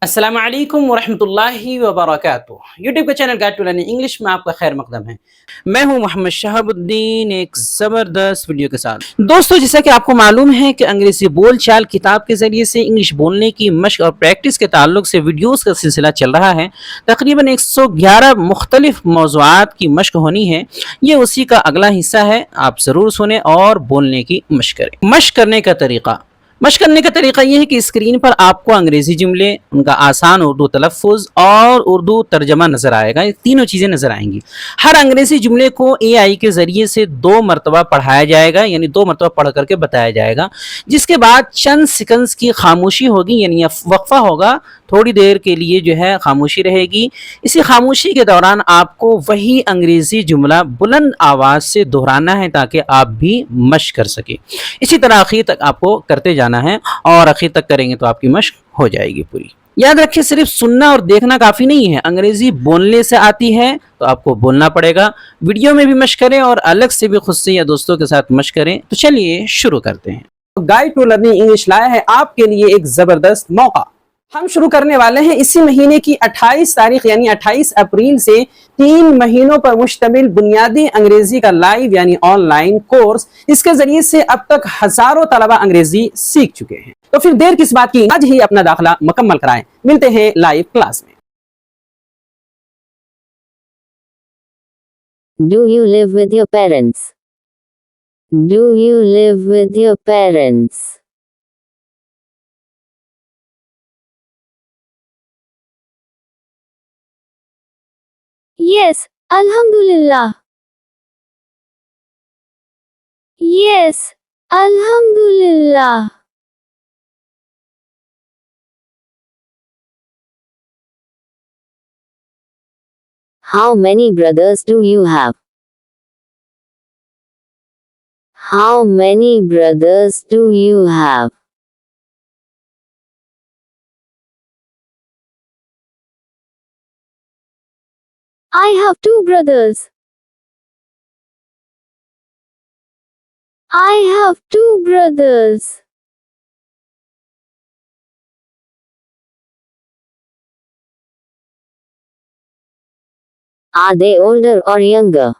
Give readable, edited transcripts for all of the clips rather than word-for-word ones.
अस्सलाम वालेकुम वरहमतुल्लाहि वबरकातुहू। यूट्यूब का channel guide to learning English में आपका खैर मकदम है। मैं हूं मोहम्मद शहाबुद्दीन एक ज़बरदस्त वीडियो के साथ। दोस्तों, जैसा कि आपको मालूम है कि अंग्रेज़ी बोल चाल किताब के ज़रिए से इंग्लिश बोलने की मशक और प्रैक्टिस के ताल्लुक से वीडियोज़ का सिलसिला चल रहा है। तकरीबन 111 मुख्तलिफ मौज़ूआत की मशक होनी है। ये उसी का अगला हिस्सा है। आप ज़रूर सुने और बोलने की मशक करें। मशक करने का तरीक़ा। मशक करने का तरीका यह है कि स्क्रीन पर आपको अंग्रेजी जुमले, उनका आसान उर्दू तलफ़ुज़ और उर्दू तर्जमा नज़र आएगा। ये तीनों चीज़ें नज़र आएंगी। हर अंग्रेजी जुमले को एआई के ज़रिए से 2 मरतबा पढ़ाया जाएगा, यानी 2 मरतबा पढ़ करके बताया जाएगा। जिसके बाद चंद सेकंड्स की खामोशी होगी, यानी वक्फा होगा। थोड़ी देर के लिए जो है खामोशी रहेगी। इसी खामोशी के दौरान आपको वही अंग्रेज़ी जुमला बुलंद आवाज़ से दोहराना है ताकि आप भी मशक कर सकें। इसी तरह आखिर तक आपको करते जाना है और आखिर तक करेंगे तो आपकी मशक हो जाएगी पूरी। याद रखिए, सिर्फ सुनना और देखना काफ़ी नहीं है। अंग्रेज़ी बोलने से आती है तो आपको बोलना पड़ेगा। वीडियो में भी मशक करें और अलग से भी खुद से या दोस्तों के साथ मशक करें। तो चलिए शुरू करते हैं। गाइड टू लर्निंग इंग्लिश लाया है आपके लिए एक ज़बरदस्त मौका। हम शुरू करने वाले हैं इसी महीने की 28 तारीख यानी 28 अप्रैल से 3 महीनों पर मुश्तमिल बुनियादी अंग्रेजी का लाइव यानी ऑनलाइन कोर्स। इसके जरिए से अब तक हजारों तलबा अंग्रेजी सीख चुके हैं। तो फिर देर किस बात की, आज ही अपना दाखिला मुकम्मल कराएं। मिलते हैं लाइव क्लास में। Do you live with your parents? Do you live with your parents? Yes, Alhamdulillah. Yes, Alhamdulillah. How many brothers do you have? How many brothers do you have? I have 2 brothers. I have 2 brothers. Are they older or younger?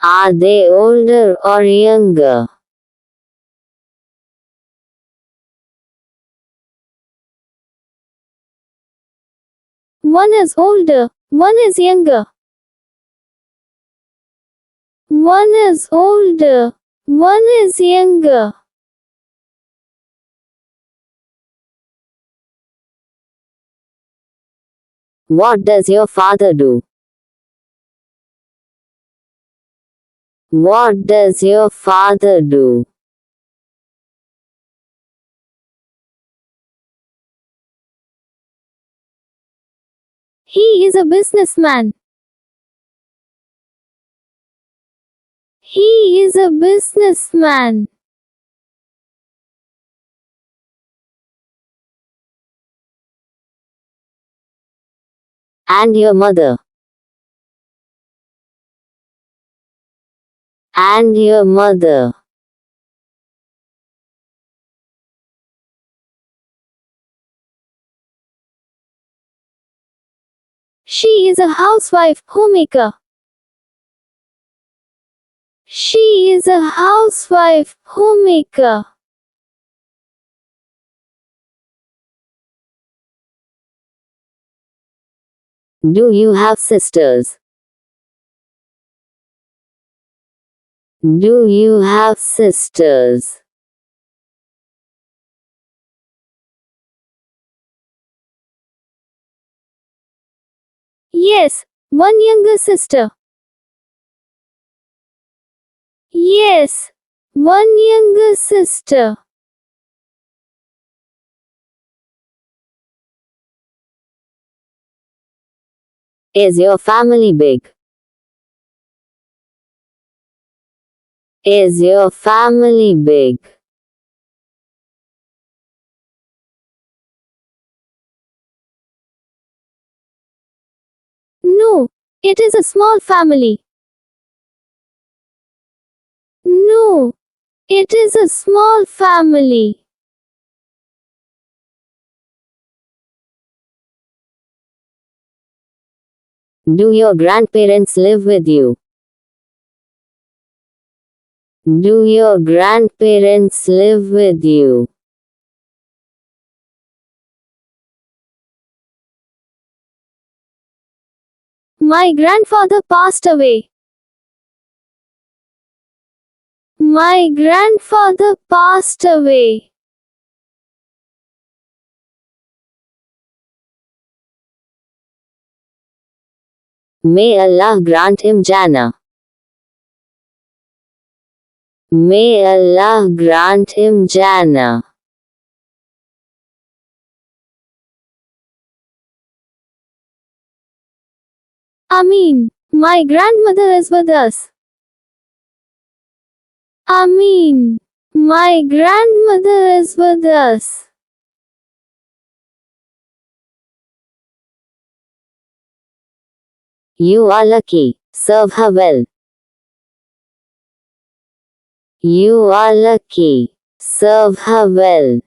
Are they older or younger? One is older, one is younger. One is older, one is younger. What does your father do? What does your father do? He is a businessman. He is a businessman. And your mother? And your mother? She is a housewife, homemaker. She is a housewife, homemaker. Do you have sisters? Do you have sisters? Yes, one younger sister. Yes, one younger sister. Is your family big? Is your family big? No, it is a small family. No, it is a small family. Do your grandparents live with you? Do your grandparents live with you? My grandfather passed away. My grandfather passed away. May Allah grant him Jannah. May Allah grant him Jannah. Ameen. My grandmother is with us. Ameen. My grandmother is with us. You are lucky. Serve her well. You are lucky. Serve her well.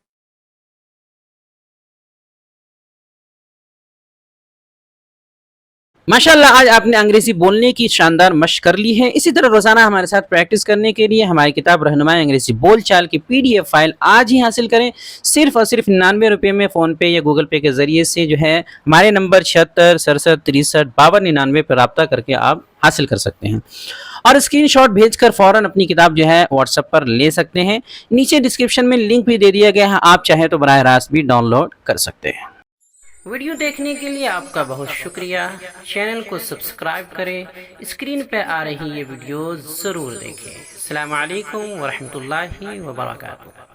माशाल्लाह आज आपने अंग्रेजी बोलने की शानदार मशक कर ली है। इसी तरह रोजाना हमारे साथ प्रैक्टिस करने के लिए हमारी किताब रहनुमाए अंग्रेजी बोल चाल की PDF फाइल आज ही हासिल करें। सिर्फ और सिर्फ 99 रुपये में फ़ोन पे या गूगल पे के ज़रिए से जो है हमारे नंबर 76 67 63 52 99 पर रब्ता करके आप हासिल कर सकते हैं और स्क्रीनशॉट भेजकर फ़ौरन अपनी किताब जो है व्हाट्सएप पर ले सकते हैं। नीचे डिस्क्रिप्शन में लिंक भी दे दिया गया है, आप चाहें तो बराह रास्त भी डाउनलोड कर सकते हैं। वीडियो देखने के लिए आपका बहुत शुक्रिया। चैनल को सब्सक्राइब करें, स्क्रीन पर आ रही ये वीडियो ज़रूर देखें। अस्सलामु अलैकुम व रहमतुल्लाहि व बरकातुहू।